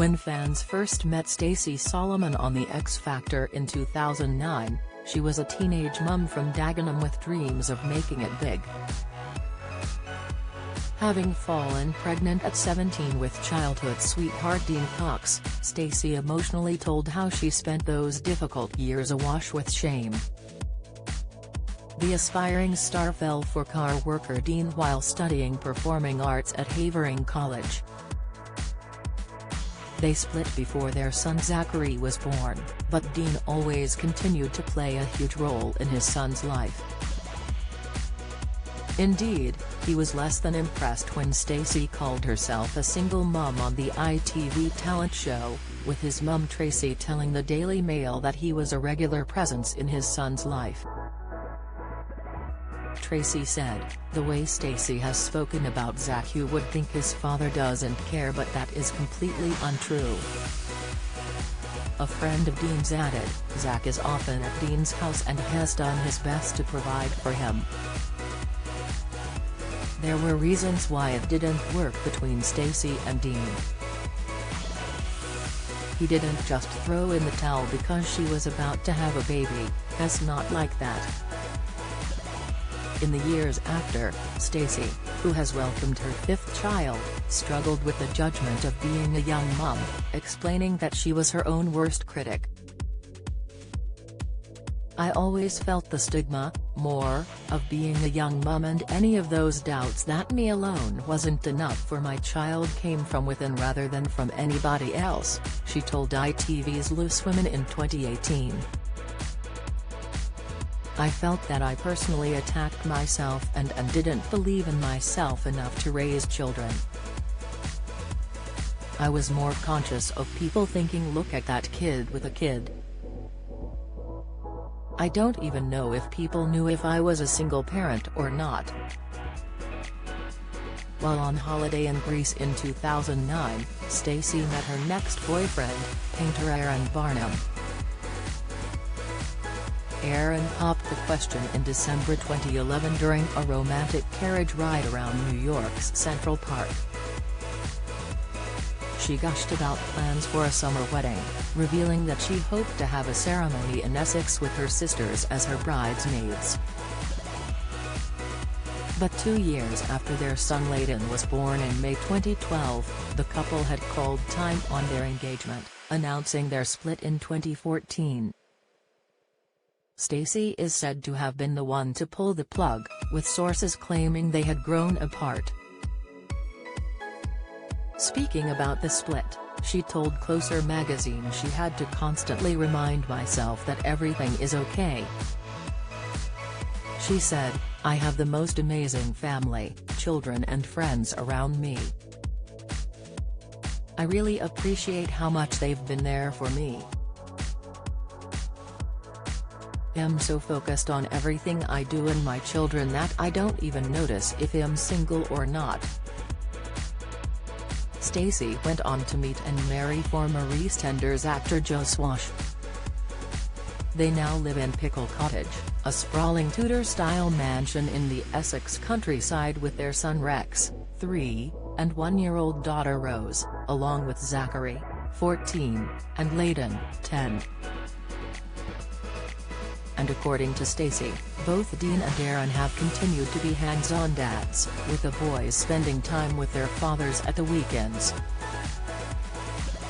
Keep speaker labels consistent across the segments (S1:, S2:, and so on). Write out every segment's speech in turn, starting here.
S1: When fans first met Stacey Solomon on The X Factor in 2009, she was a teenage mum from Dagenham with dreams of making it big. Having fallen pregnant at 17 with childhood sweetheart Dean Cox, Stacey emotionally told how she spent those difficult years awash with shame. The aspiring star fell for car worker Dean while studying performing arts at Havering College. They split before their son Zachary was born, but Dean always continued to play a huge role in his son's life. Indeed, he was less than impressed when Stacey called herself a single mum on the ITV talent show, with his mum Tracy telling the Daily Mail that he was a regular presence in his son's life. Tracy said, "The way Stacey has spoken about Zach, you would think his father doesn't care, but that is completely untrue." A friend of Dean's added, "Zach is often at Dean's house and has done his best to provide for him." There were reasons why it didn't work between Stacey and Dean. He didn't just throw in the towel because she was about to have a baby, that's not like that. In the years after, Stacey, who has welcomed her fifth child, struggled with the judgment of being a young mum, explaining that she was her own worst critic. "I always felt the stigma, more, of being a young mum, and any of those doubts that me alone wasn't enough for my child came from within rather than from anybody else," she told ITV's Loose Women in 2018. "I felt that I personally attacked myself and didn't believe in myself enough to raise children. I was more conscious of people thinking, look at that kid with a kid. I don't even know if people knew if I was a single parent or not." While on holiday in Greece in 2009, Stacey met her next boyfriend, painter Aaron Barnum. Aaron popped the question in December 2011 during a romantic carriage ride around New York's Central Park. She gushed about plans for a summer wedding, revealing that she hoped to have a ceremony in Essex with her sisters as her bridesmaids. But 2 years after their son Layden was born in May 2012, the couple had called time on their engagement, announcing their split in 2014. Stacey is said to have been the one to pull the plug, with sources claiming they had grown apart. Speaking about the split, she told Closer magazine, "She had to constantly remind myself that everything is okay." She said, "I have the most amazing family, children and friends around me. I really appreciate how much they've been there for me. I'm so focused on everything I do and my children that I don't even notice if I'm single or not." Stacey went on to meet and marry former EastEnders actor Joe Swash. They now live in Pickle Cottage, a sprawling Tudor-style mansion in the Essex countryside with their son Rex, 3, and 1-year-old daughter Rose, along with Zachary, 14, and Layden, 10. And according to Stacey, both Dean and Aaron have continued to be hands-on dads, with the boys spending time with their fathers at the weekends.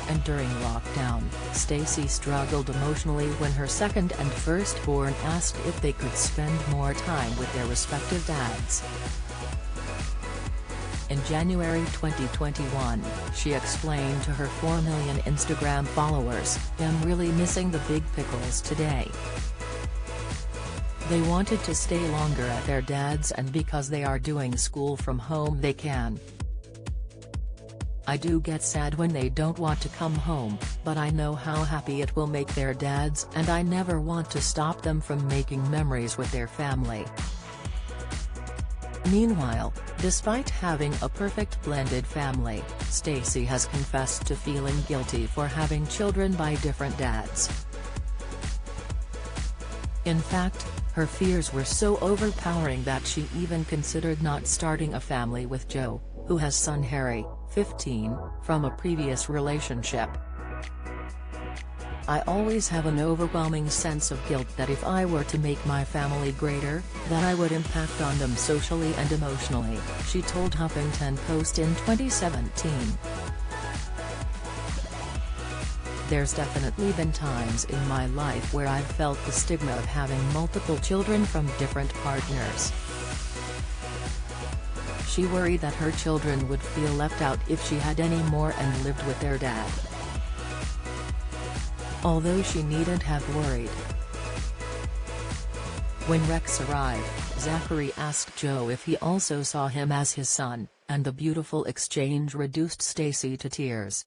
S1: And during lockdown, Stacey struggled emotionally when her second and firstborn asked if they could spend more time with their respective dads. In January 2021, she explained to her 4 million Instagram followers, "I'm really missing the big pickles today. They wanted to stay longer at their dad's, and because they are doing school from home they can. I do get sad when they don't want to come home, but I know how happy it will make their dads, and I never want to stop them from making memories with their family." Meanwhile, despite having a perfect blended family, Stacey has confessed to feeling guilty for having children by different dads. In fact, her fears were so overpowering that she even considered not starting a family with Joe, who has son Harry, 15, from a previous relationship. I always have an overwhelming sense of guilt that if I were to make my family greater, that I would impact on them socially and emotionally, she told Huffington Post in 2017. There's definitely been times in my life where I've felt the stigma of having multiple children from different partners. She worried that her children would feel left out if she had any more and lived with their dad. Although she needn't have worried. When Rex arrived, Zachary asked Joe if he also saw him as his son, and the beautiful exchange reduced Stacey to tears.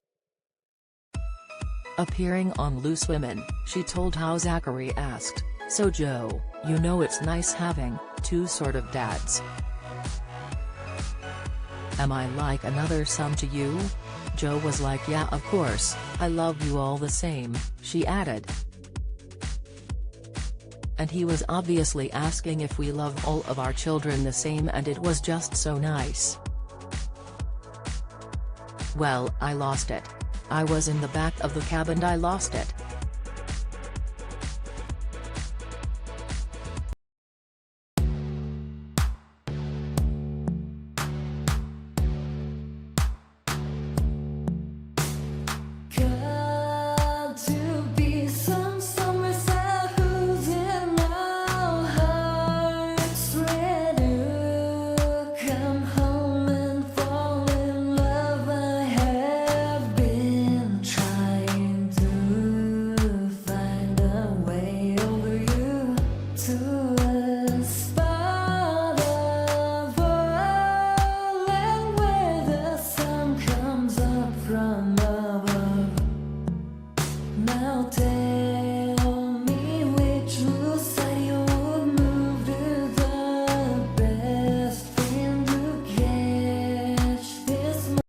S1: Appearing on Loose Women, she told how Zachary asked, "So Joe, you know it's nice having two sort of dads. Am I like another son to you?" Joe was like, "Yeah, of course, I love you all the same," she added. And he was obviously asking if we love all of our children the same, and it was just so nice. "Well, I lost it. I was in the back of the cab and I lost it.
S2: Now take